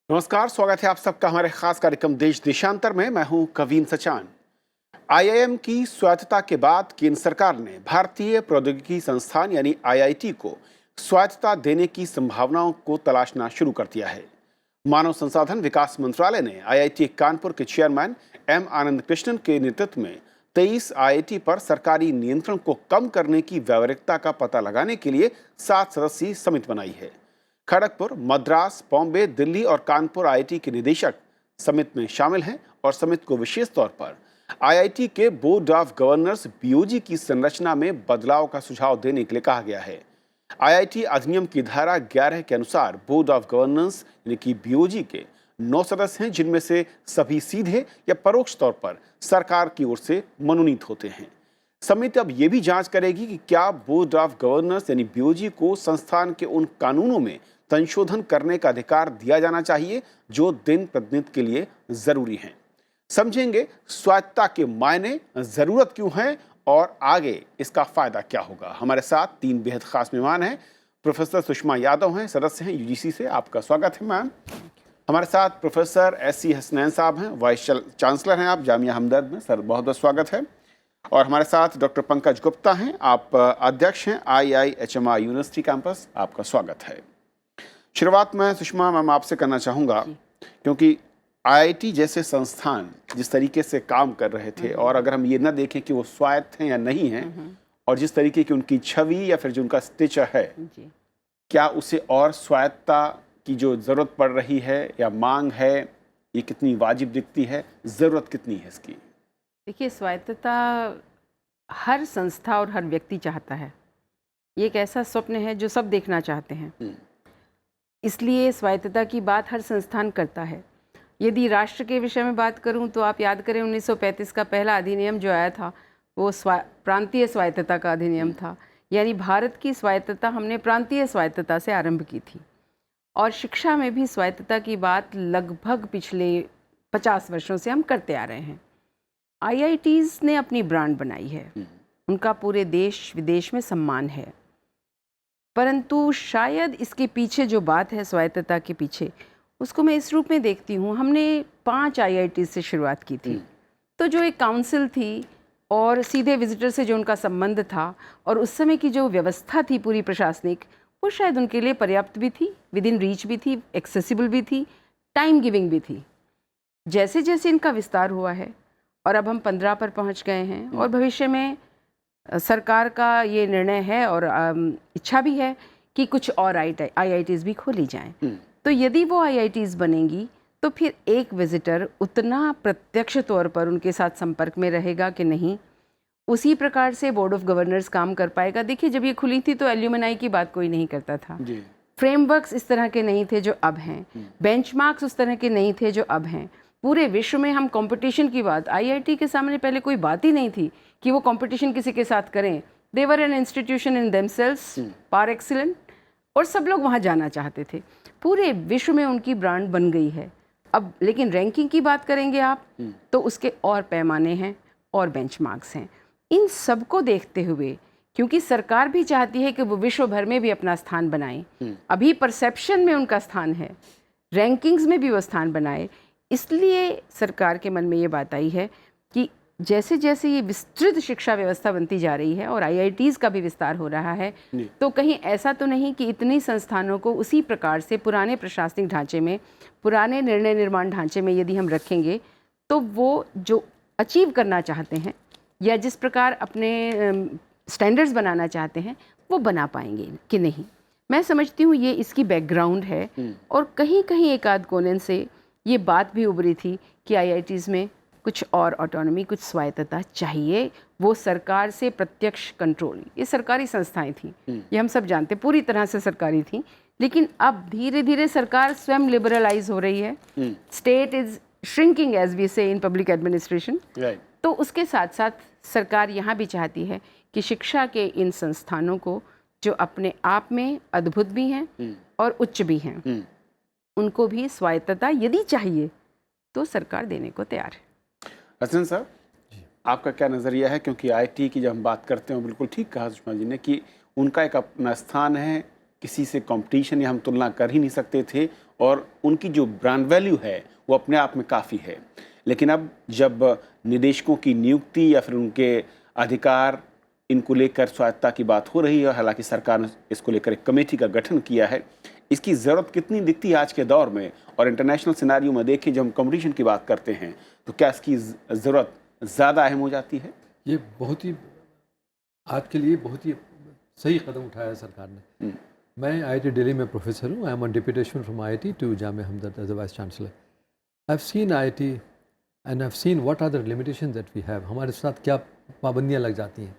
नमस्कार, स्वागत है आप सबका हमारे खास कार्यक्रम देश देशांतर में। मैं हूं कवीन सचान। आईआईएम की स्वायत्तता के बाद केंद्र सरकार ने भारतीय प्रौद्योगिकी संस्थान यानी आईआईटी को स्वायत्तता देने की संभावनाओं को तलाशना शुरू कर दिया है। मानव संसाधन विकास मंत्रालय ने आईआईटी कानपुर के चेयरमैन एम आनंद कृष्णन के नेतृत्व में 23 आईआईटी पर सरकारी नियंत्रण को कम करने की व्यावहारिकता का पता लगाने के लिए 7 सदस्यीय समिति बनाई है। खड़गपुर, मद्रास, बॉम्बे, दिल्ली और कानपुर आईआईटी के निदेशक समिति में शामिल हैं और समिति को विशेष तौर पर आईआईटी के बोर्ड ऑफ गवर्नर्स बीओजी की संरचना में बदलाव का सुझाव देने के लिए कहा गया है। आईआईटी अधिनियम की धारा 11 के अनुसार बोर्ड ऑफ गवर्नर्स यानी कि बीओजी के 9 सदस्य हैं, जिनमें से सभी सीधे या परोक्ष तौर पर सरकार की ओर से मनोनीत होते हैं। समिति अब ये भी जांच करेगी कि क्या बोर्ड ऑफ गवर्नर्स यानी बीओजी को संस्थान के उन कानूनों में संशोधन करने का अधिकार दिया जाना चाहिए जो दिन प्रतिदिन के लिए जरूरी हैं। समझेंगे स्वायत्तता के मायने, जरूरत क्यों है और आगे इसका फायदा क्या होगा। हमारे साथ 3 बेहद खास मेहमान हैं। प्रोफेसर सुषमा यादव हैं, सदस्य हैं यूजीसी से, आपका स्वागत है मैम। हमारे साथ प्रोफेसर एससी हसनैन साहब हैं, वाइस चांसलर हैं आप जामिया हमदर्द में, सर बहुत बहुत स्वागत है। और हमारे साथ डॉक्टर पंकज गुप्ता हैं, आप अध्यक्ष हैं IIHMR यूनिवर्सिटी कैंपस, आपका स्वागत है। शुरुआत में सुषमा मैम आपसे करना चाहूँगा, क्योंकि आईआईटी जैसे संस्थान जिस तरीके से काम कर रहे थे और अगर हम ये ना देखें कि वो स्वायत्त हैं या नहीं हैं, और जिस तरीके की उनकी छवि या फिर जो उनका स्टेचर है, क्या उसे और स्वायत्तता की जो ज़रूरत पड़ रही है या मांग है, ये कितनी वाजिब दिखती है, ज़रूरत कितनी है इसकी? देखिए, स्वायत्तता हर संस्था और हर व्यक्ति चाहता है। ये एक ऐसा स्वप्न है जो सब देखना चाहते हैं। इसलिए स्वायत्तता की बात हर संस्थान करता है। यदि राष्ट्र के विषय में बात करूं तो आप याद करें 1935 का पहला अधिनियम जो आया था वो प्रांतीय स्वायत्तता का अधिनियम था। यानी भारत की स्वायत्तता हमने प्रांतीय स्वायत्तता से आरंभ की थी। और शिक्षा में भी स्वायत्तता की बात लगभग पिछले 50 वर्षों से हम करते आ रहे हैं। आईआईटीज़ ने अपनी ब्रांड बनाई है, उनका पूरे देश विदेश में सम्मान है। परंतु शायद इसके पीछे जो बात है स्वायत्तता के पीछे, उसको मैं इस रूप में देखती हूँ। हमने 5 आईआईटी से शुरुआत की थी, तो जो एक काउंसिल थी और सीधे विजिटर से जो उनका संबंध था और उस समय की जो व्यवस्था थी पूरी प्रशासनिक, वो शायद उनके लिए पर्याप्त भी थी, विद इन रीच भी थी, एक्सेसिबल भी थी, टाइम गिविंग भी थी। जैसे जैसे इनका विस्तार हुआ है और अब हम 15 पर पहुंच गए हैं और भविष्य में सरकार का ये निर्णय है और इच्छा भी है कि कुछ और आईआईटीज़ भी खोली जाएं। तो यदि वो आईआईटीज़ बनेंगी तो फिर एक विजिटर उतना प्रत्यक्ष तौर पर उनके साथ संपर्क में रहेगा कि नहीं, उसी प्रकार से बोर्ड ऑफ गवर्नर्स काम कर पाएगा। देखिए, जब ये खुली थी तो एल्यूमिनाई की बात कोई नहीं करता था, फ्रेमवर्क्स इस तरह के नहीं थे जो अब हैं, बेंचमार्क्स उस तरह के नहीं थे जो अब हैं। पूरे विश्व में हम कंपटीशन की बात, आईआईटी के सामने पहले कोई बात ही नहीं थी कि वो कंपटीशन किसी के साथ करें। They were an institution in themselves, par excellent, और सब लोग वहाँ जाना चाहते थे। पूरे विश्व में उनकी ब्रांड बन गई है। अब लेकिन रैंकिंग की बात करेंगे आप तो उसके और पैमाने हैं और बेंचमार्क्स हैं। इन सब को देखते हुए, क्योंकि सरकार भी चाहती है कि वो विश्व भर में भी अपना स्थान बनाए, अभी परसेप्शन में उनका स्थान है, रैंकिंग्स में भी वो स्थान बनाए, इसलिए सरकार के मन में ये बात आई है कि जैसे जैसे ये विस्तृत शिक्षा व्यवस्था बनती जा रही है और आईआईटीज़ का भी विस्तार हो रहा है, तो कहीं ऐसा तो नहीं कि इतनी संस्थानों को उसी प्रकार से पुराने प्रशासनिक ढांचे में, पुराने निर्णय निर्माण ढांचे में यदि हम रखेंगे तो वो जो अचीव करना चाहते हैं या जिस प्रकार अपने स्टैंडर्ड्स बनाना चाहते हैं वो बना पाएंगे कि नहीं। मैं समझती हूँ ये इसकी बैकग्राउंड है। और कहीं कहीं एक आध कोने से ये बात भी उभरी थी कि आईआईटीज़ में कुछ और ऑटोनॉमी, कुछ स्वायत्तता चाहिए, वो सरकार से प्रत्यक्ष कंट्रोल। ये सरकारी संस्थाएं थी, ये हम सब जानते, पूरी तरह से सरकारी थी, लेकिन अब धीरे धीरे सरकार स्वयं लिबरलाइज हो रही है। State is shrinking as we say in public administration. तो उसके साथ साथ सरकार यहाँ भी चाहती है कि शिक्षा के इन संस्थानों को, जो अपने आप में अद्भुत भी हैं और उच्च भी हैं, उनको भी स्वायत्तता यदि चाहिए तो सरकार देने को तैयार है। हसन साहब, आपका क्या नज़रिया है? क्योंकि आईटी की जब हम बात करते हैं, बिल्कुल ठीक कहा सुषमा जी ने कि उनका एक अपना स्थान है, किसी से कंपटीशन या हम तुलना कर ही नहीं सकते थे और उनकी जो ब्रांड वैल्यू है वो अपने आप में काफ़ी है। लेकिन अब जब निदेशकों की नियुक्ति या फिर उनके अधिकार इनको लेकर स्वायत्तता की बात हो रही है, हालांकि सरकार ने इसको लेकर एक कमेटी का गठन किया है, इसकी ज़रूरत कितनी दिखती है आज के दौर में? और इंटरनेशनल सिनेरियो में देखिए, जब हम कंपटीशन की बात करते हैं तो क्या इसकी ज़रूरत ज़्यादा अहम हो जाती है? ये बहुत ही आज के लिए बहुत ही सही कदम उठाया है सरकार ने। मैं IIT दिल्ली में प्रोफेसर हूँ। I am on deputation from IIT to Jamia Hamdard as a vice chancellor. I have seen IIT and I have seen what are the limitations that we have. हमारे साथ क्या पाबंदियाँ लग जाती हैं।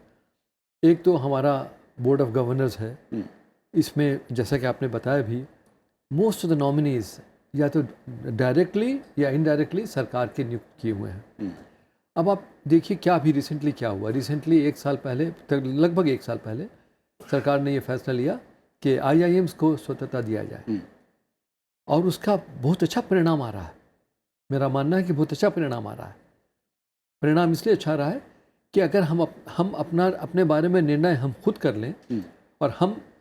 एक तो हमारा बोर्ड ऑफ गवर्नर्स है, इसमें जैसा कि आपने बताया भी, मोस्ट ऑफ द नॉमिनीज या तो डायरेक्टली या इनडायरेक्टली सरकार के नियुक्त किए हुए हैं। अब आप देखिए क्या अभी रिसेंटली क्या हुआ। रिसेंटली एक साल पहले, लगभग एक साल पहले, सरकार ने ये फैसला लिया कि IIMs को स्वतंत्रता दिया जाए और उसका बहुत अच्छा परिणाम आ रहा है। मेरा मानना है कि बहुत अच्छा परिणाम आ रहा है। परिणाम इसलिए अच्छा रहा है कि अगर हम अपने बारे में निर्णय हम खुद कर लें, और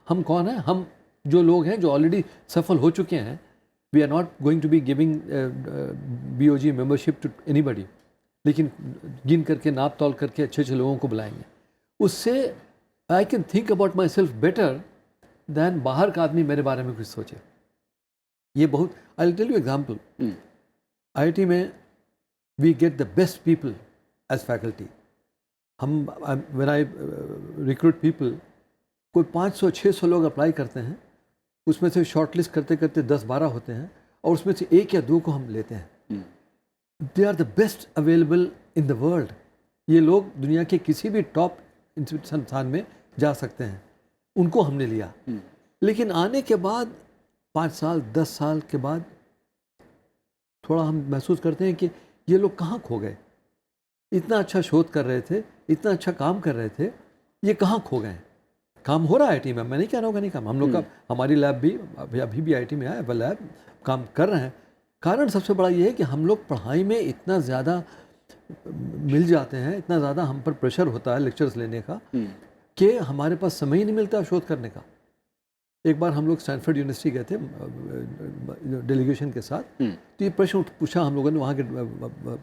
हम कौन हैं? हम जो लोग हैं जो ऑलरेडी सफल हो चुके हैं। We are not going to be giving BOG membership to anybody, लेकिन गिन करके नाप तौल करके अच्छे अच्छे लोगों को बुलाएंगे। उससे I can think about my self better than बाहर का आदमी मेरे बारे में कुछ सोचे। ये बहुत, I will tell you example. IIT में we get the best people as faculty. हम व्हेन आई रिक्रूट पीपल, कोई 500-600 लोग अप्लाई करते हैं, उसमें से शॉर्टलिस्ट करते करते 10-12 होते हैं और उसमें से 1 या 2 को हम लेते हैं। They are the best available in the world. ये लोग दुनिया के किसी भी टॉप संस्थान में जा सकते हैं, उनको हमने लिया। लेकिन आने के बाद 5 साल 10 साल के बाद थोड़ा हम महसूस करते हैं कि ये लोग कहाँ खो गए। इतना अच्छा शोध कर रहे थे, इतना अच्छा काम कर रहे थे, ये कहाँ खो गए। काम हो रहा है IIT में, मैं नहीं कह रहा हूँ कि नहीं काम। हम लोग का, हमारी लैब भी अभी भी IIT में है, वह लैब काम कर रहे हैं। कारण सबसे बड़ा ये है कि हम लोग पढ़ाई में इतना ज़्यादा मिल जाते हैं, इतना ज़्यादा हम पर प्रेशर होता है लेक्चर्स लेने का कि हमारे पास समय ही नहीं मिलता शोध करने का। एक बार हम लोग स्टैनफोर्ड यूनिवर्सिटी गए थे डेलीगेशन के साथ, तो ये प्रश्न पूछा हम लोगों ने, वहाँ के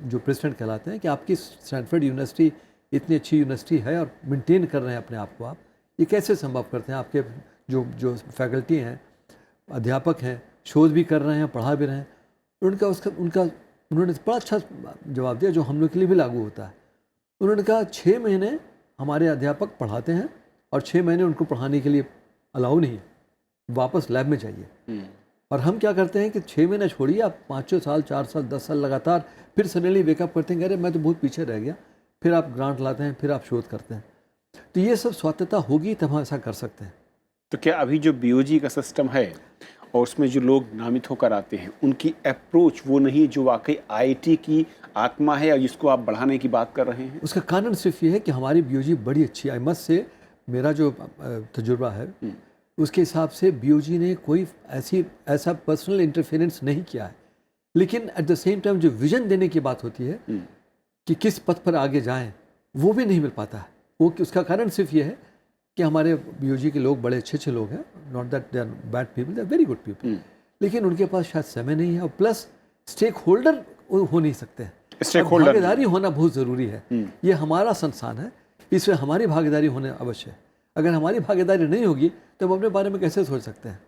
जो प्रेसिडेंट कहलाते हैं, कि आपकी स्टैनफोर्ड यूनिवर्सिटी इतनी अच्छी यूनिवर्सिटी है और मेंटेन कर रहे हैं अपने आप को, आप ये कैसे संभव करते हैं? आपके जो फैकल्टी हैं, अध्यापक हैं, शोध भी कर रहे हैं, पढ़ा भी रहे हैं। उन्होंने बड़ा अच्छा जवाब दिया जो हम लोग के लिए भी लागू होता है। उन्होंने कहा 6 महीने हमारे अध्यापक पढ़ाते हैं और 6 महीने उनको पढ़ाने के लिए अलाउ नहीं, वापस लैब में चाहिए। और हम क्या करते हैं कि 6 महीने छोड़िए, आप 5 साल 4 साल 10 साल लगातार, फिर सडनली वेकअप करते हैं, अरे मैं तो बहुत पीछे रह गया। फिर आप ग्रांट लाते हैं, फिर आप शोध करते हैं। तो ये सब स्वायत्तता होगी तब हम ऐसा कर सकते हैं। तो क्या अभी जो BOG का सिस्टम है और उसमें जो लोग नामित होकर आते हैं, उनकी अप्रोच वो नहीं जो वाकई IIT की आत्मा है और जिसको आप बढ़ाने की बात कर रहे हैं? उसका कारण सिर्फ ये है कि हमारी BOG बड़ी अच्छी, आई मस्ट से, मेरा जो तजुर्बा है उसके हिसाब से BOG ने कोई ऐसा पर्सनल इंटरफेरेंस नहीं किया है। लेकिन एट द सेम टाइम जो विजन देने की बात होती है कि किस पथ पर आगे जाएं, वो भी नहीं मिल पाता है। वो उसका कारण सिर्फ ये है कि हमारे BOG के लोग बड़े अच्छे लोग हैं, not that they are bad people, they are very good people, लेकिन उनके पास शायद समय नहीं है, और प्लस स्टेक होल्डर हो नहीं सकते हैं। भागीदारी होना बहुत ज़रूरी है। ये हमारा संस्थान है, इसमें हमारी भागीदारी होने अवश्य है। अगर हमारी भागीदारी नहीं होगी तो हम अपने बारे में कैसे सोच सकते हैं?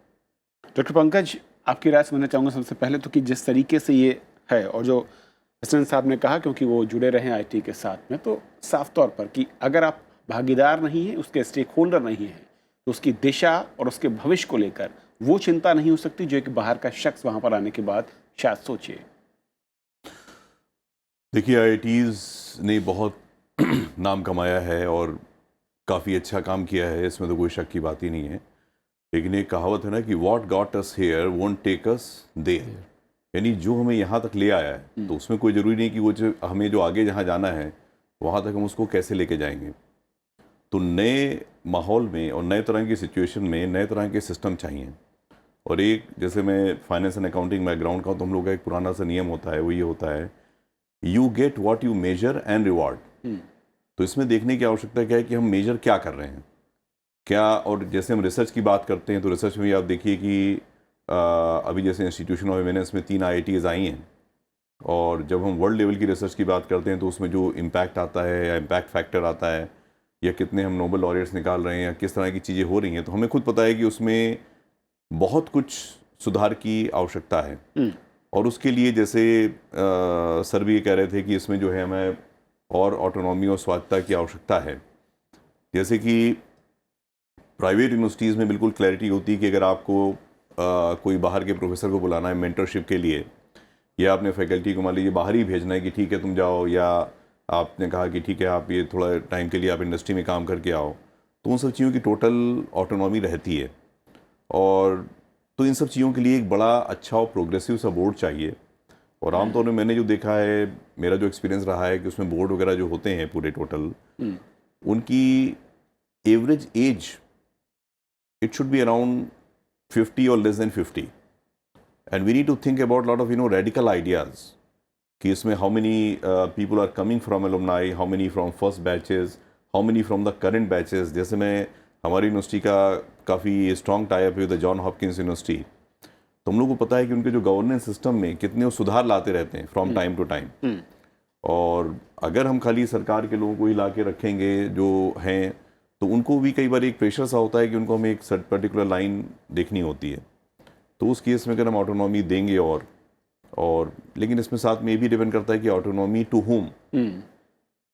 डॉक्टर पंकज, आपकी राय सुनना चाहूँगा सबसे पहले तो कि जिस तरीके से ये है और जो प्रेसिडेंट साहब ने कहा, क्योंकि वो जुड़े रहे हैं IIT के साथ में, तो साफ तौर पर कि अगर आप भागीदार नहीं है, उसके स्टेक होल्डर नहीं है, तो उसकी दिशा और उसके भविष्य को लेकर वो चिंता नहीं हो सकती जो एक बाहर का शख्स वहाँ पर आने के बाद शायद सोचे। देखिए, IITs ने बहुत नाम कमाया है और काफ़ी अच्छा काम किया है, इसमें तो कोई शक की बात ही नहीं है। लेकिन एक कहावत है ना कि what got us here won't take us there, यानी जो हमें यहाँ तक ले आया है तो उसमें कोई ज़रूरी नहीं कि वो जो हमें जो आगे जहाँ जाना है वहाँ तक हम उसको कैसे लेके जाएंगे। तो नए माहौल में और नए तरह की सिचुएशन में नए तरह के सिस्टम चाहिए। और एक, जैसे मैं फाइनेंस एंड अकाउंटिंग बैकग्राउंड का हूँ, तो हम लोग का एक पुराना सा नियम होता है, वो ये होता है, you get what you measure and reward. तो इसमें देखने की आवश्यकता क्या है कि हम मेजर क्या कर रहे हैं, क्या, और जैसे हम रिसर्च की बात करते हैं तो रिसर्च में भी आप देखिए कि अभी जैसे इंस्टीट्यूशन ऑफ एमिनेंस में 3 IITs आई हैं, और जब हम वर्ल्ड लेवल की रिसर्च की बात करते हैं तो उसमें जो इम्पैक्ट आता है या इम्पैक्ट फैक्टर आता है या कितने हम नोबेल लॉरियट्स निकाल रहे हैं या किस तरह की चीज़ें हो रही हैं, तो हमें खुद पता है कि उसमें बहुत कुछ सुधार की आवश्यकता है। और उसके लिए जैसे सर भी ये कह रहे थे कि इसमें जो है हमें और ऑटोनॉमी और स्वायत्तता की आवश्यकता है। जैसे कि प्राइवेट यूनिवर्सिटीज़ में बिल्कुल क्लैरिटी होती है कि अगर आपको कोई बाहर के प्रोफेसर को बुलाना है मेंटरशिप के लिए, या आपने फैकल्टी को मान लीजिए बाहर ही भेजना है कि ठीक है तुम जाओ, या आपने कहा कि ठीक है आप ये थोड़ा टाइम के लिए आप इंडस्ट्री में काम करके आओ, तो उन सब चीज़ों की टोटल ऑटोनॉमी रहती है। और तो इन सब चीज़ों के लिए एक बड़ा अच्छा और प्रोग्रेसिव सा बोर्ड चाहिए। और आमतौर में मैंने जो देखा है, मेरा जो एक्सपीरियंस रहा है कि उसमें बोर्ड वगैरह जो होते हैं पूरे टोटल, उनकी average as it should be around 50 और less than 50, and we need to think about lot of radical ideas कि इसमें how many people are coming from alumni, how many from first batches, how many from the current batches. जैसे मैं हमारी university का काफ़ी strong tie up है with John Hopkins university, तो हम लोग को पता है कि उनके जो गवर्नेंस सिस्टम में कितने वो सुधार लाते रहते हैं फ्रॉम टाइम टू टाइम। और अगर हम खाली सरकार के लोगों को ही ला के रखेंगे जो हैं, तो उनको भी कई बार एक प्रेशर सा होता है कि उनको हमें एक पर्टिकुलर लाइन देखनी होती है। तो उस केस में अगर हम ऑटोनॉमी देंगे और लेकिन इसमें साथ में ये भी डिपेंड करता है कि ऑटोनॉमी टू होम।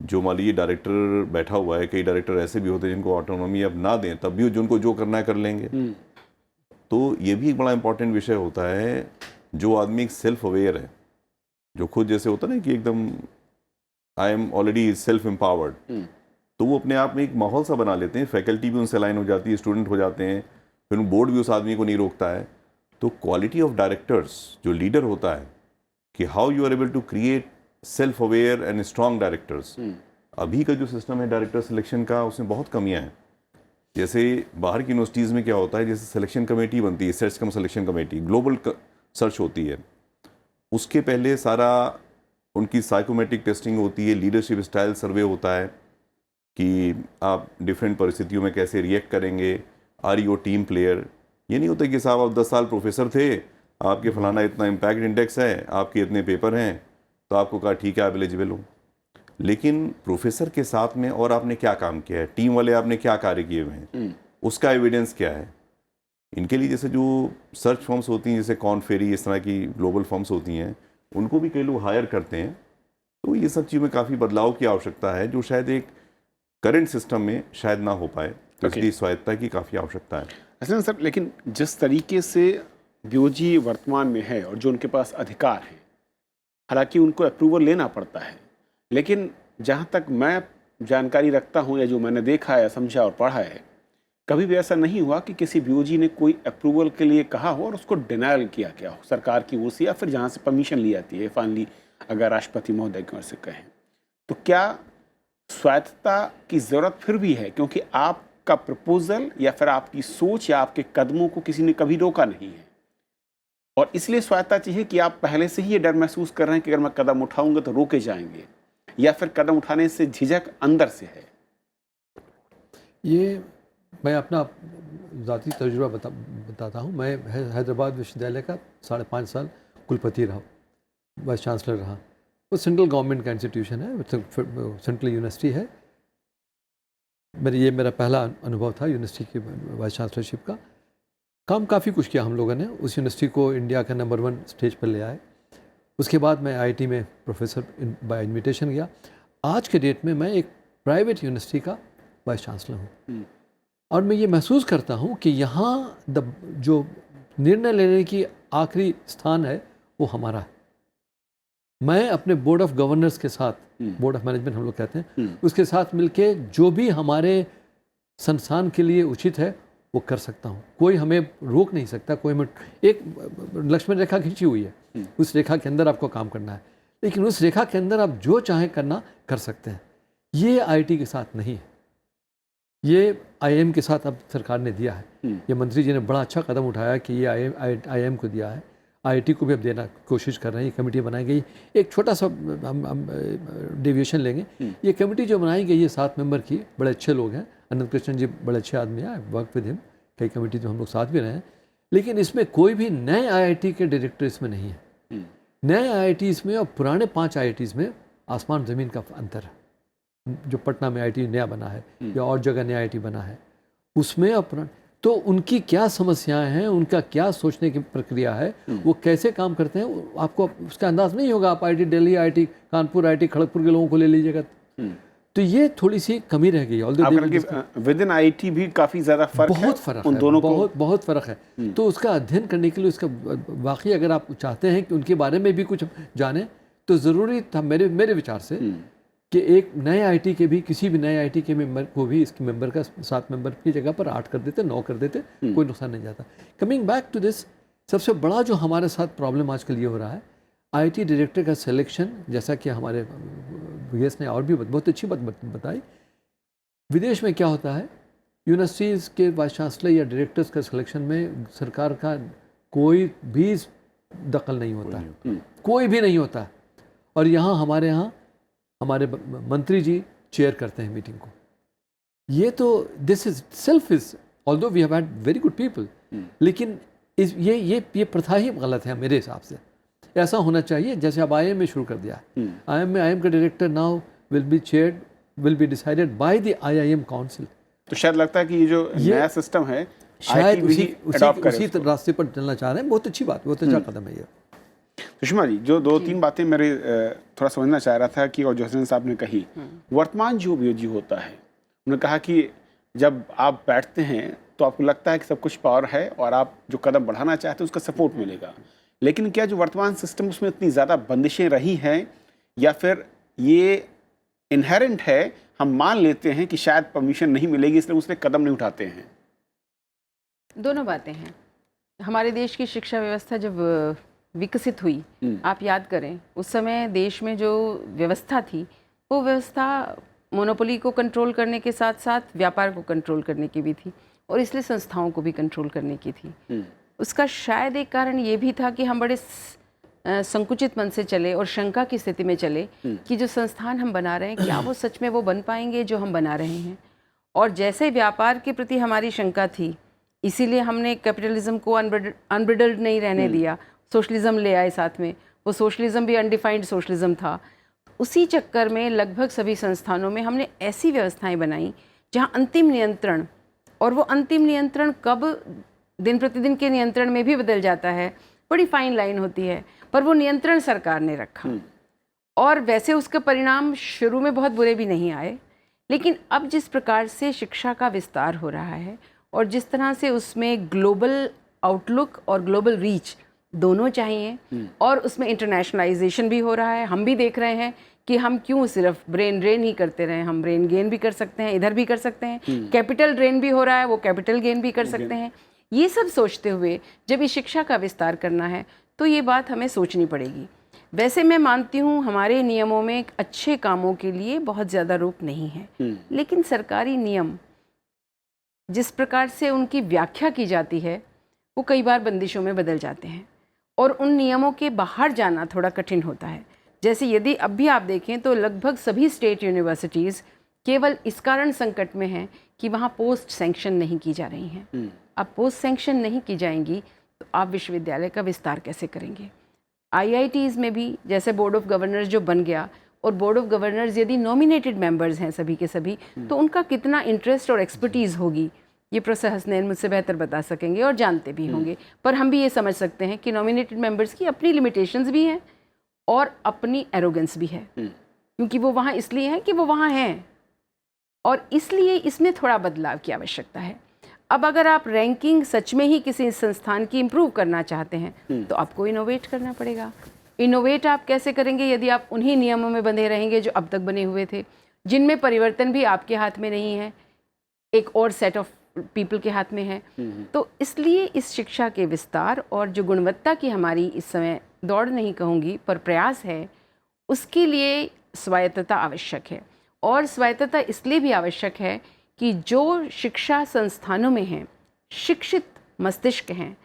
जो मान लीजिए डायरेक्टर बैठा हुआ है, कई डायरेक्टर ऐसे भी होते हैं जिनको ऑटोनॉमी अब ना दें तब भी जिनको जो करना है कर लेंगे। तो ये भी एक बड़ा इंपॉर्टेंट विषय होता है। जो आदमी एक सेल्फ अवेयर है, जो खुद जैसे होता है ना कि एकदम I am already self empowered, तो वो अपने आप में एक माहौल सा बना लेते हैं। फैकल्टी भी उनसे अलाइन हो जाती है, स्टूडेंट हो जाते हैं, फिर बोर्ड भी उस आदमी को नहीं रोकता है। तो क्वालिटी ऑफ डायरेक्टर्स, जो लीडर होता है कि how you are able to create self aware and strong directors. अभी का जो सिस्टम है डायरेक्टर सिलेक्शन का, उसमें बहुत कमियां हैं। जैसे बाहर की यूनिवर्सिटीज़ में क्या होता है, जैसे सिलेक्शन कमेटी बनती है, सर्च कम सिलेक्शन कमेटी, ग्लोबल सर्च होती है, उसके पहले सारा उनकी साइकोमेट्रिक टेस्टिंग होती है, लीडरशिप स्टाइल सर्वे होता है कि आप डिफरेंट परिस्थितियों में कैसे रिएक्ट करेंगे, आर यू टीम प्लेयर। ये नहीं होता कि साहब आप 10 साल प्रोफेसर थे, आपके फलाना इतना इम्पैक्ट इंडेक्स है, आपके इतने पेपर हैं, तो आपको कहा ठीक है आप एलिजिबल हो। लेकिन प्रोफेसर के साथ में और आपने क्या काम किया है, टीम वाले आपने क्या कार्य किए हुए हैं, उसका एविडेंस क्या है। इनके लिए जैसे जो सर्च फर्म्स होती हैं, जैसे कॉनफेरी, इस तरह की ग्लोबल फर्म्स होती हैं, उनको भी कई लोग हायर करते हैं। तो ये सब चीज़ों में काफ़ी बदलाव की आवश्यकता है, जो शायद एक करंट सिस्टम में शायद ना हो पाए। तो इसलिए स्वायत्तता की काफ़ी आवश्यकता है। अच्छा सर, लेकिन जिस तरीके से बीओजी वर्तमान में है और जो उनके पास अधिकार हैं, हालांकि उनको अप्रूवल लेना पड़ता है, लेकिन जहाँ तक मैं जानकारी रखता हूँ या जो मैंने देखा है, समझा और पढ़ा है, कभी भी ऐसा नहीं हुआ कि किसी बीओजी ने कोई अप्रूवल के लिए कहा हो और उसको डिनायल किया गया हो सरकार की ओर से, या फिर जहाँ से परमिशन ली जाती है फाइनली अगर राष्ट्रपति महोदय की ओर से कहें। तो क्या स्वायत्तता की ज़रूरत फिर भी है, क्योंकि आपका प्रपोजल या फिर आपकी सोच या आपके कदमों को किसी ने कभी रोका नहीं है, और इसलिए स्वायत्तता चाहिए कि आप पहले से ही ये डर महसूस कर रहे हैं कि अगर मैं कदम उठाऊंगा तो रोके जाएंगे, या फिर कदम उठाने से झिझक अंदर से है? ये मैं अपना ज़ाती तजुर्बा बताता हूँ। मैं हैदराबाद विश्वविद्यालय का 5.5 साल कुलपति रहा, वाइस चांसलर रहा। वो सेंट्रल गवर्नमेंट का इंस्टीट्यूशन है, सेंट्रल यूनिवर्सिटी है। मेरा पहला अनुभव था यूनिवर्सिटी की वाइस चांसलरशिप का। काम काफ़ी कुछ किया हम लोगों ने, उस यूनिवर्सिटी को इंडिया का नंबर 1 स्टेज पर ले आए। उसके बाद मैं IIT में प्रोफेसर बाय इन्विटेशन गया। आज के डेट में मैं एक प्राइवेट यूनिवर्सिटी का वाइस चांसलर हूँ, और मैं ये महसूस करता हूँ कि यहाँ जो निर्णय लेने की आखिरी स्थान है वो हमारा है। मैं अपने बोर्ड ऑफ गवर्नर्स के साथ, बोर्ड ऑफ मैनेजमेंट हम लोग कहते हैं, उसके साथ मिलके जो भी हमारे संस्थान के लिए उचित है वो कर सकता हूँ। कोई हमें रोक नहीं सकता। कोई हमें एक लक्ष्मण रेखा खींची हुई है, उस रेखा के अंदर आपको काम करना है, लेकिन उस रेखा के अंदर आप जो चाहें करना कर सकते हैं। ये IIT के साथ नहीं है, ये IIM के साथ अब सरकार ने दिया है। ये मंत्री जी ने बड़ा अच्छा कदम उठाया कि ये IIM को दिया है, IIT को भी अब देना कोशिश कर रहे हैं। ये कमेटी बनाई गई, एक छोटा सा हम डेविएशन लेंगे। ये कमेटी जो बनाई गई है 7 मेंबर की, बड़े अच्छे लोग हैं, अनंत कृष्णन जी बड़े अच्छे आदमी हैं, वर्क विद हिम, कई कमेटी में हम लोग साथ भी रहे हैं, लेकिन इसमें कोई भी नए आईआईटी के डायरेक्टर इसमें नहीं है। नए आईआईटीज़ में और पुराने 5 आईआईटीज़ में आसमान ज़मीन का अंतर है। जो पटना में आईआईटी नया बना है या और जगह नया आईआईटी बना है, उसमें और पुराने, तो उनकी क्या समस्याएं हैं, उनका क्या सोचने की प्रक्रिया है, वो कैसे काम करते हैं, आपको उसका अंदाज नहीं होगा। आप IIT Delhi, IIT Kanpur, IIT Kharagpur के लोगों को ले लीजिएगा, तो ये थोड़ी सी कमी रह गई है। विद इन आईआईटी भी काफ़ी ज़्यादा फ़र्क है, बहुत फ़र्क उन है, दोनों बहुत फ़र्क है। तो उसका अध्ययन करने के लिए, उसका वाकई अगर आप चाहते हैं कि उनके बारे में भी कुछ जाने, तो ज़रूरी था मेरे विचार से कि एक नए आईआईटी के भी, किसी भी नए आईआईटी के मेंबर को भी इसके मेंबर का 7 मेंबर की जगह पर 8 कर देते, 9 कर देते, कोई नुकसान नहीं जाता। कमिंग बैक टू दिस, सबसे बड़ा जो हमारे साथ प्रॉब्लम आजकल ये हो रहा है, आईआईटी डायरेक्टर का सिलेक्शन, जैसा कि हमारे VS ने और भी बहुत अच्छी बात बताई, विदेश में क्या होता है, यूनिवर्सिटीज़ के वाइस चांसलर या डायरेक्टर्स का सिलेक्शन में सरकार का कोई भी दखल नहीं होता है, कोई भी नहीं होता है। और यहाँ हमारे मंत्री जी चेयर करते हैं मीटिंग को। ये तो this is self is, although we have had very good people, लेकिन ये प्रथा ही गलत है मेरे हिसाब से। ऐसा होना चाहिए जैसे अब IIM में शुरू कर दिया है। IIM का director now will be decided by the IIM council. तो शायद लगता है कि ये जो नया सिस्टम है शायद उसी रास्ते पर चलना चाह रहे हैं। बहुत अच्छी बात, बहुत अच्छा कदम है ये। सुषमा जी, जो 2-3 बातें मेरे थोड़ा समझना चाह रहा था कि, और जो हसन साहब ने कही, वर्तमान जो BOG होता है, उन्होंने कहा कि जब आप बैठते हैं तो आपको लगता है कि सब कुछ पावर है और आप जो कदम बढ़ाना चाहते हैं उसका सपोर्ट मिलेगा, लेकिन क्या जो वर्तमान सिस्टम उसमें इतनी ज़्यादा बंदिशें रही हैं, या फिर ये इनहेरेंट है, हम मान लेते हैं कि शायद परमिशन नहीं मिलेगी इसलिए उस पर कदम नहीं उठाते हैं? दोनों बातें हैं। हमारे देश की शिक्षा व्यवस्था जब विकसित हुई, आप याद करें, उस समय देश में जो व्यवस्था थी, वो व्यवस्था मोनोपोली को कंट्रोल करने के साथ साथ व्यापार को कंट्रोल करने की भी थी, और इसलिए संस्थाओं को भी कंट्रोल करने की थी। उसका शायद एक कारण ये भी था कि हम बड़े संकुचित मन से चले और शंका की स्थिति में चले कि जो संस्थान हम बना रहे हैं, क्या वो सच में वो बन पाएंगे जो हम बना रहे हैं। और जैसे व्यापार के प्रति हमारी शंका थी, इसीलिए हमने कैपिटलिज्म को अनब्रिडल्ड नहीं रहने दिया, सोशलिज्म ले आए साथ में। वो सोशलिज्म भी अनडिफाइंड सोशलिज्म था। उसी चक्कर में लगभग सभी संस्थानों में हमने ऐसी व्यवस्थाएं बनाई जहां अंतिम नियंत्रण, और वो अंतिम नियंत्रण कब दिन प्रतिदिन के नियंत्रण में भी बदल जाता है, बड़ी फाइन लाइन होती है, पर वो नियंत्रण सरकार ने रखा। और वैसे उसके परिणाम शुरू में बहुत बुरे भी नहीं आए, लेकिन अब जिस प्रकार से शिक्षा का विस्तार हो रहा है और जिस तरह से उसमें ग्लोबल आउटलुक और ग्लोबल रीच दोनों चाहिए, और उसमें इंटरनेशनलाइजेशन भी हो रहा है। हम भी देख रहे हैं कि हम क्यों सिर्फ ब्रेन ड्रेन ही करते रहें, हम ब्रेन गेन भी कर सकते हैं, इधर भी कर सकते हैं, कैपिटल ड्रेन भी हो रहा है, वो कैपिटल गेन भी कर सकते हैं। ये सब सोचते हुए जब ये शिक्षा का विस्तार करना है तो ये बात हमें सोचनी पड़ेगी। वैसे मैं मानती हूँ हमारे नियमों में अच्छे कामों के लिए बहुत ज़्यादा रूप नहीं है, लेकिन सरकारी नियम जिस प्रकार से उनकी व्याख्या की जाती है वो कई बार बंदिशों में बदल जाते हैं, और उन नियमों के बाहर जाना थोड़ा कठिन होता है। जैसे यदि अब भी आप देखें तो लगभग सभी स्टेट यूनिवर्सिटीज़ केवल इस कारण संकट में हैं कि वहाँ पोस्ट सैंक्शन नहीं की जा रही हैं। अब पोस्ट सैंक्शन नहीं की जाएंगी तो आप विश्वविद्यालय का विस्तार कैसे करेंगे? IITs में भी जैसे बोर्ड ऑफ गवर्नर्स जो बन गया, और बोर्ड ऑफ गवर्नर्स यदि नॉमिनेटेड मेंबर्स हैं सभी के सभी, तो उनका कितना इंटरेस्ट और एक्सपर्टीज़ होगी, ये प्रोफेसर हसनैन मुझसे बेहतर बता सकेंगे और जानते भी होंगे। पर हम भी ये समझ सकते हैं कि नॉमिनेटेड मेंबर्स की अपनी लिमिटेशंस भी हैं और अपनी एरोगेंस भी है, क्योंकि वो वहाँ इसलिए हैं कि वो वहाँ हैं, और इसलिए इसमें थोड़ा बदलाव की आवश्यकता है। अब अगर आप रैंकिंग सच में ही किसी संस्थान की इम्प्रूव करना चाहते हैं तो आपको इनोवेट करना पड़ेगा। इनोवेट आप कैसे करेंगे यदि आप उन्हीं नियमों में बंधे रहेंगे जो अब तक बने हुए थे, जिनमें परिवर्तन भी आपके हाथ में नहीं है, एक और सेट ऑफ पीपल के हाथ में है। तो इसलिए इस शिक्षा के विस्तार और जो गुणवत्ता की हमारी इस समय दौड़ नहीं कहूँगी पर प्रयास है, उसके लिए स्वायत्तता आवश्यक है। और स्वायत्तता इसलिए भी आवश्यक है कि जो शिक्षा संस्थानों में हैं शिक्षित मस्तिष्क हैं,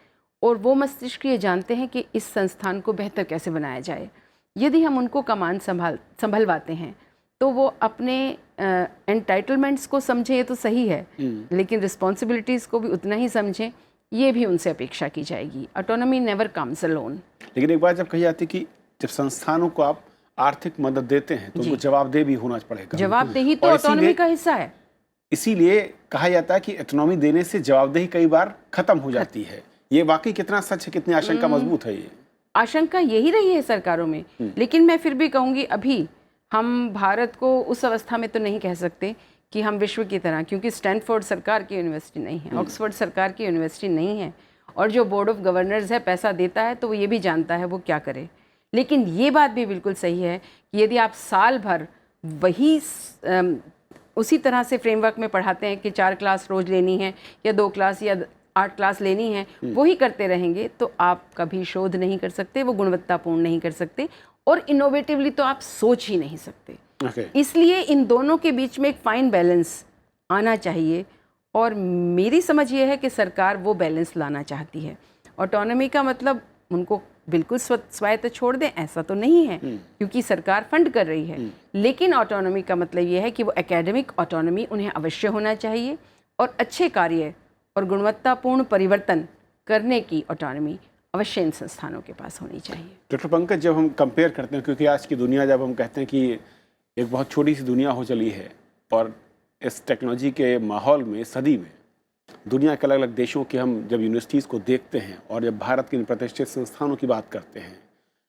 और वो मस्तिष्क ये जानते हैं कि इस संस्थान को बेहतर कैसे बनाया जाए। यदि हम उनको कमान संभलवाते हैं तो वो अपने एंटाइटलमेंट्स को समझें, ये तो सही है, लेकिन रिस्पॉन्सिबिलिटीज़ को भी उतना ही समझें, ये भी उनसे अपेक्षा की जाएगी। Autonomy never comes alone. लेकिन एक बात जब कही जाती है कि जब संस्थानों को आप आर्थिक मदद देते हैं तो उनको जवाबदेह भी होना पड़ेगा। जवाबदेही तो और ऑटोनॉमी का हिस्सा है। इसीलिए कहा जाता है कि ऑटोनॉमी देने से जवाबदेही कई बार खत्म हो जाती है। ये वाकई कितना सच है, कितनी आशंका मजबूत है ये? आशंका यही रही है सरकारों में, लेकिन मैं फिर भी कहूँगी अभी हम भारत को उस अवस्था में तो नहीं कह सकते कि हम विश्व की तरह, क्योंकि स्टैनफोर्ड सरकार की यूनिवर्सिटी नहीं है, ऑक्सफोर्ड सरकार की यूनिवर्सिटी नहीं है, और जो बोर्ड ऑफ गवर्नर्स है पैसा देता है तो वो ये भी जानता है वो क्या करे। लेकिन ये बात भी बिल्कुल सही है कि यदि आप साल भर वही उसी तरह से फ्रेमवर्क में पढ़ाते हैं कि 4 क्लास रोज़ लेनी है या 2 क्लास या 8 क्लास लेनी है, वही करते रहेंगे तो आप कभी शोध नहीं कर सकते, वो गुणवत्तापूर्ण नहीं कर सकते, और इनोवेटिवली तो आप सोच ही नहीं सकते। इसलिए इन दोनों के बीच में एक फाइन बैलेंस आना चाहिए, और मेरी समझ ये है कि सरकार वो बैलेंस लाना चाहती है। ऑटोनॉमी का मतलब उनको बिल्कुल स्वायत्त छोड़ दें ऐसा तो नहीं है, क्योंकि सरकार फंड कर रही है, लेकिन ऑटोनॉमी का मतलब ये है कि वो एकेडमिक ऑटोनॉमी उन्हें अवश्य होना चाहिए, और अच्छे कार्य और गुणवत्तापूर्ण परिवर्तन करने की ऑटोनॉमी अवश्य इन संस्थानों के पास होनी चाहिए। डॉक्टर पंकज, जब हम कंपेयर करते हैं, क्योंकि आज की दुनिया, जब हम कहते हैं कि एक बहुत छोटी सी दुनिया हो चली है, और इस टेक्नोलॉजी के माहौल में, सदी में, दुनिया के अलग अलग देशों के हम जब यूनिवर्सिटीज़ को देखते हैं और जब भारत के इन प्रतिष्ठित संस्थानों की बात करते हैं,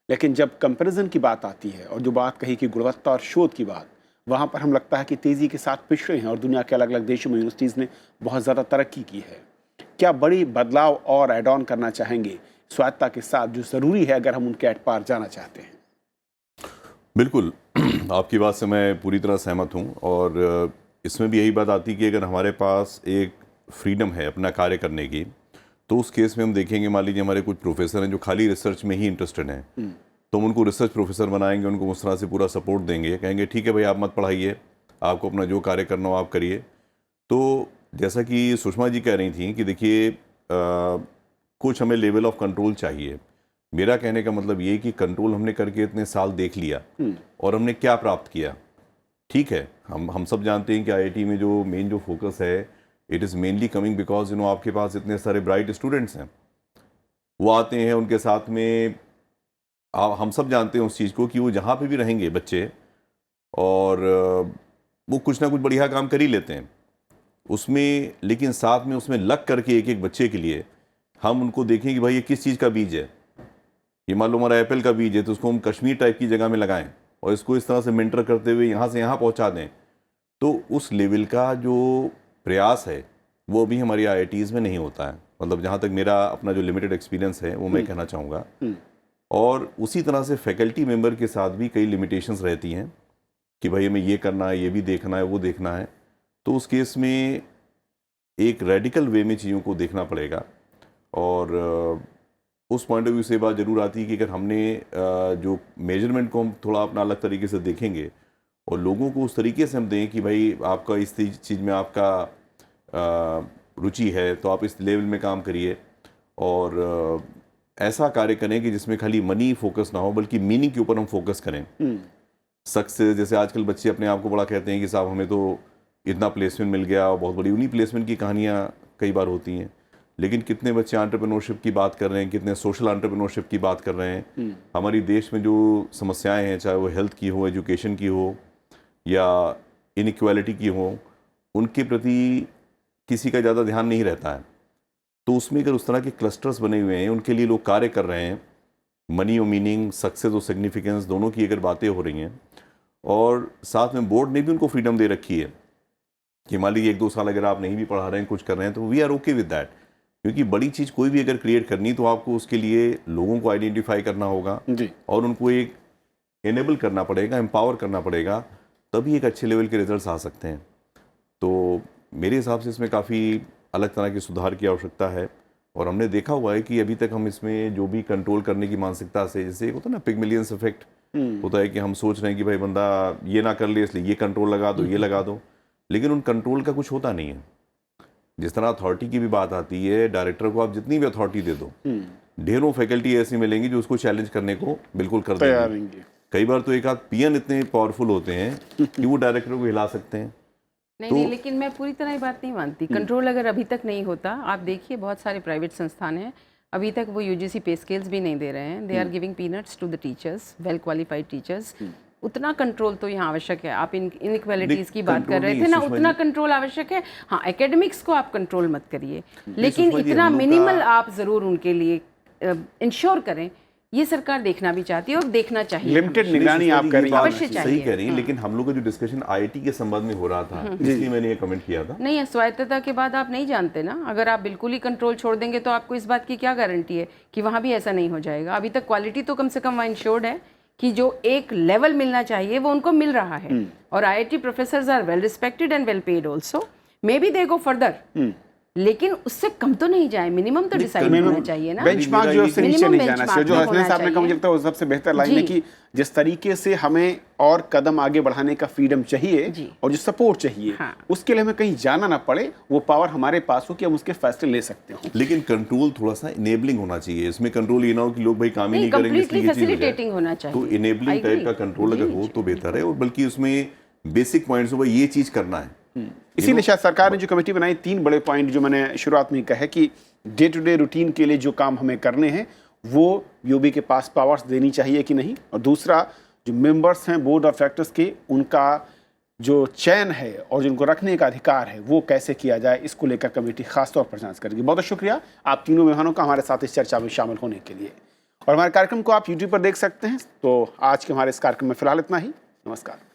लेकिन जब कंपैरिजन की बात आती है और जो बात कही कि गुणवत्ता और शोध की बात, वहाँ पर हम लगता है कि तेज़ी के साथ पिछड़े हैं और दुनिया के अलग अलग देशों में यूनिवर्सिटीज़ ने बहुत ज़्यादा तरक्की की है। क्या बड़ी बदलाव और एड ऑन करना चाहेंगे स्वायत्तता के साथ, जो ज़रूरी है अगर हम उनके एट पार जाना चाहते हैं? बिल्कुल, आपकी बात से मैं पूरी तरह सहमत हूँ, और इसमें भी यही बात आती है कि अगर हमारे पास एक फ्रीडम है अपना कार्य करने की, तो उस केस में हम देखेंगे, मान लीजिए हमारे कुछ प्रोफेसर हैं जो खाली रिसर्च में ही इंटरेस्टेड हैं, तो हम उनको रिसर्च प्रोफेसर बनाएंगे, उनको उस तरह से पूरा सपोर्ट देंगे, कहेंगे ठीक है भाई आप मत पढ़ाइए, आपको अपना जो कार्य करना हो आप करिए। तो जैसा कि सुषमा जी कह रही थी कि देखिए कुछ हमें लेवल ऑफ कंट्रोल चाहिए। मेरा कहने का मतलब ये कि कंट्रोल हमने करके इतने साल देख लिया और हमने क्या प्राप्त किया। ठीक है, हम सब जानते हैं कि आईआईटी में जो मेन जो फोकस है, it is mainly coming because आपके पास इतने सारे ब्राइट स्टूडेंट्स हैं, वो आते हैं, उनके साथ में हम सब जानते हैं उस चीज़ को कि वो जहाँ पे भी रहेंगे बच्चे, और वो कुछ ना कुछ बढ़िया काम कर ही लेते हैं उसमें, लेकिन साथ में उसमें लग करके एक एक बच्चे के लिए हम उनको देखें कि भाई ये किस चीज़ का बीज है। ये मान लो हमारा एप्पल का बीज है, तो उसको हम कश्मीर टाइप की जगह में लगाएं और इसको इस तरह से मेंटर करते हुए यहाँ से यहाँ पहुँचा दें, तो उस लेवल का जो प्रयास है वो अभी हमारी आईआईटीज़ में नहीं होता है। मतलब जहाँ तक मेरा अपना जो लिमिटेड एक्सपीरियंस है वो मैं कहना चाहूँगा। और उसी तरह से फैकल्टी मेंबर के साथ भी कई लिमिटेशंस रहती हैं कि भाई हमें ये करना है, ये भी देखना है, वो देखना है। तो उस केस में एक रेडिकल वे में चीज़ों को देखना पड़ेगा, और उस पॉइंट ऑफ व्यू से बात ज़रूर आती है कि अगर हमने जो मेजरमेंट को हम थोड़ा अपना अलग तरीके से देखेंगे और लोगों को उस तरीके से हम दें कि भाई आपका इस चीज़ में आपका रुचि है तो आप इस लेवल में काम करिए, और ऐसा कार्य करें कि जिसमें खाली मनी फोकस ना हो बल्कि मीनिंग के ऊपर हम फोकस करें। सक्सेस, जैसे आजकल बच्चे अपने आप को बड़ा कहते हैं कि साहब हमें तो इतना प्लेसमेंट मिल गया, और बहुत बड़ी उन्हीं प्लेसमेंट की कहानियाँ कई बार होती हैं, लेकिन कितने बच्चे एंटरप्रेन्योरशिप की बात कर रहे हैं, कितने सोशल एंटरप्रेन्योरशिप की बात कर रहे हैं। हमारी देश में जो समस्याएं हैं, चाहे वो हेल्थ की हो, एजुकेशन की हो या इनइक्वालिटी की हो, उनके प्रति किसी का ज़्यादा ध्यान नहीं रहता है। तो उसमें अगर उस तरह के क्लस्टर्स बने हुए हैं, उनके लिए लोग कार्य कर रहे हैं, मनी और मीनिंग, सक्सेस और सिग्निफिकेंस दोनों की अगर बातें हो रही हैं, और साथ में बोर्ड ने भी उनको फ्रीडम दे रखी है कि मान लीजिए 1-2 साल अगर आप नहीं भी पढ़ा रहे हैं, कुछ कर रहे हैं, तो we are okay with that. क्योंकि बड़ी चीज़ कोई भी अगर क्रिएट करनी तो आपको उसके लिए लोगों को आइडेंटिफाई करना होगा जी, और उनको एक एनेबल करना पड़ेगा, एम्पावर करना पड़ेगा, तभी एक अच्छे लेवल के रिजल्ट्स आ सकते हैं। तो मेरे हिसाब से इसमें काफ़ी अलग तरह के सुधार की आवश्यकता है, और हमने देखा हुआ है कि अभी तक हम इसमें जो भी कंट्रोल करने की मानसिकता से, जैसे एक होता है ना पिग्मिलियंस इफेक्ट होता है कि हम सोच रहे हैं कि भाई बंदा ये ना कर ले इसलिए ये कंट्रोल लगा दो, ये लगा दो, लेकिन उन कंट्रोल का कुछ होता नहीं है। जिस तरह अथॉरिटी की भी बात आती है, डायरेक्टर को आप जितनी भी अथॉरिटी दे दो, ढेरों फैकल्टी ऐसी मिलेंगी जो उसको चैलेंज करने को बिल्कुल कर तैयार देंगे। रहेंगे। कई बार तो एक आध पीएन इतने पावरफुल होते हैं कि वो डायरेक्टर को हिला सकते हैं। नहीं, लेकिन मैं पूरी तरह ये बात नहीं मानती। कंट्रोल अगर अभी तक नहीं होता, आप देखिए बहुत सारे प्राइवेट संस्थान हैं, अभी तक वो यूजीसी पे स्केल्स भी नहीं दे रहे हैं। They are giving peanuts to the teachers, well qualified teachers. उतना कंट्रोल तो यहाँ आवश्यक है। आप इनइक्वालिटीज की बात कर रहे थे ना, उतना कंट्रोल आवश्यक है। हाँ, एकेडमिक्स को आप कंट्रोल मत करिए, लेकिन इतना मिनिमल आप ज़रूर उनके लिए इंश्योर करें। ये सरकार देखना भी चाहती है और देखना चाहिए। लिमिटेड निगरानी आप कर रही हैं, अवश्य सही चाहिए। कह रही हैं, लेकिन हम लोग का जो डिस्कशन आईआईटी के संबंध में हो रहा था, इसलिए मैंने ये कमेंट किया था। नहीं, स्वायत्तता के बाद आप नहीं जानते ना। अगर आप बिल्कुल ही कंट्रोल छोड़ देंगे तो आपको इस बात की क्या गारंटी है कि वहाँ भी ऐसा नहीं हो जाएगा। अभी तक क्वालिटी तो कम से कम वहाँ इंश्योर्ड है कि जो एक लेवल मिलना चाहिए वो उनको मिल रहा है। और IIT professors are well respected and well paid also. May be they go further, लेकिन उससे कम तो नहीं जाए। मिनिमम तो डिसाइड होना चाहिए ना। बेंचमार्क जो उससे नीचे नहीं जाना चाहिए। जो हसनैन साहब ने कहा, मुझे लगता है वो सबसे बेहतर लाइन है कि जिस तरीके से हमें और कदम आगे बढ़ाने का फ्रीडम चाहिए और जो सपोर्ट चाहिए, उसके लिए हमें कहीं जाना ना पड़े, वो पावर हमारे पास हो कि हम उसके फैसले ले सकते हो। लेकिन कंट्रोल थोड़ा सा इनेबलिंग होना चाहिए। इसमें कंट्रोल ये ना हो कि लोग भाई काम ही नहीं करेंगे इसलिए ये चीज फैसिलिटेटिंग होना चाहिए। तो इनेबलिंग टाइप का कंट्रोल अगर हो तो बेहतर है, और बल्कि उसमें बेसिक पॉइंट्स हो, ये चीज करना है। इसीलिए शायद सरकार ने जो कमेटी बनाई, 3 बड़े पॉइंट जो मैंने शुरुआत में कहा कि डे टू डे रूटीन के लिए जो काम हमें करने हैं वो यूबी के पास पावर्स देनी चाहिए कि नहीं, और दूसरा जो मेंबर्स हैं बोर्ड ऑफ डायरेक्टर्स के, उनका जो चयन है और जिनको रखने का अधिकार है वो कैसे किया जाए, इसको लेकर कमेटी खासतौर पर जांच करेगी। बहुत बहुत शुक्रिया आप तीनों मेहमानों का हमारे साथ इस चर्चा में शामिल होने के लिए। और हमारे कार्यक्रम को आप यूट्यूब पर देख सकते हैं। तो आज के हमारे इस कार्यक्रम में फिलहाल इतना ही। नमस्कार।